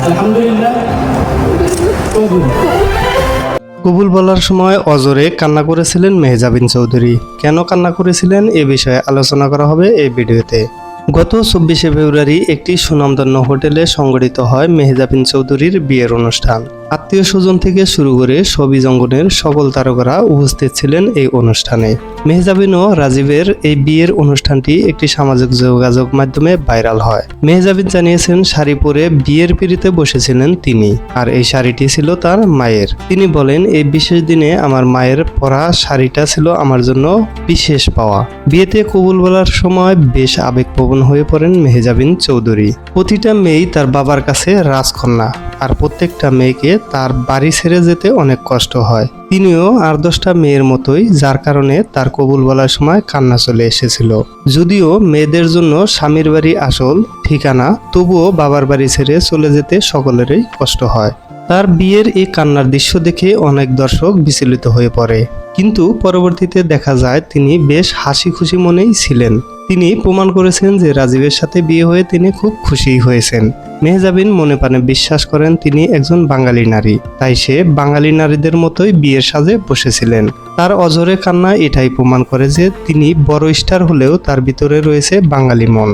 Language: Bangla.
আলহামদুলিল্লাহ কবুল। কবুল বলার সময় অজরে কান্না করেছিলেন মেহজাবিন চৌধুরী। কেন কান্না করেছিলেন এ বিষয়ে আলোচনা করা হবে এই ভিডিওতে। গত 24শে ফেব্রুয়ারি একটি সুনামধন্য হোটেলে সংগঠিত হয় মেহজাবিন চৌধুরীর বিয়ের অনুষ্ঠান। আত্মীয় স্বজন থেকে শুরু করে শোবিজ অঙ্গনের সকল তারকারা উপস্থিত ছিলেন এই অনুষ্ঠানে। মেহজাবিন ও রাজীবের এই বিয়ের অনুষ্ঠানটি একটি সামাজিক যোগাযোগ মাধ্যমে ভাইরাল হয়। মেহজাবিন জানিয়েছেন শাড়ি পরে বিয়ের পিঁড়িতে বসেছিলেন তিনি, আর এই শাড়িটি ছিল তার মায়ের। তিনি বলেন, এই বিশেষ দিনে আমার মায়ের পরা শাড়িটা ছিল আমার জন্য বিশেষ পাওয়া। বিয়েতে কবুল বলার সময় বেশ আবেগপ্রবণ হয়ে পড়েন মেহজাবিন চৌধুরী। প্রতিটা মেয়েই তার বাবার কাছে রাজকন্যা, আর প্রত্যেকটা মেয়েকে তার বাড়ি ছেড়ে যেতে অনেক কষ্ট হয়। তিনিও আর 10টা মেয়ের মতোই, যার কারণে তার কবুল বলার সময় কান্না চলে এসেছিল। যদিও মেয়েদের জন্য স্বামীর বাড়ি আসল ঠিকানা, তবুও বাবার বাড়ি ছেড়ে চলে যেতে সকলেরই কষ্ট হয়। তার বিয়ের এই কান্নার দৃশ্য দেখে অনেক দর্শক বিচলিত হয়ে পড়ে, কিন্তু পরবর্তীতে দেখা যায় তিনি বেশ হাসি খুশি মনেই ছিলেন। তিনি প্রমাণ করেছেন যে রাজীবের সাথে বিয়ে হয়ে তিনি খুব খুশি হয়েছেন। মেহজাবিন মনে প্রাণে বিশ্বাস করেন তিনি একজন বাঙালি নারী, তাই সে বাঙালি নারীদের মতোই বিয়ের সাজে বসেছিলেন। তার অঝরে কান্না এটাই প্রমাণ করে যে তিনি বড় স্টার হলেও তার ভিতরে রয়েছে বাঙালি মন।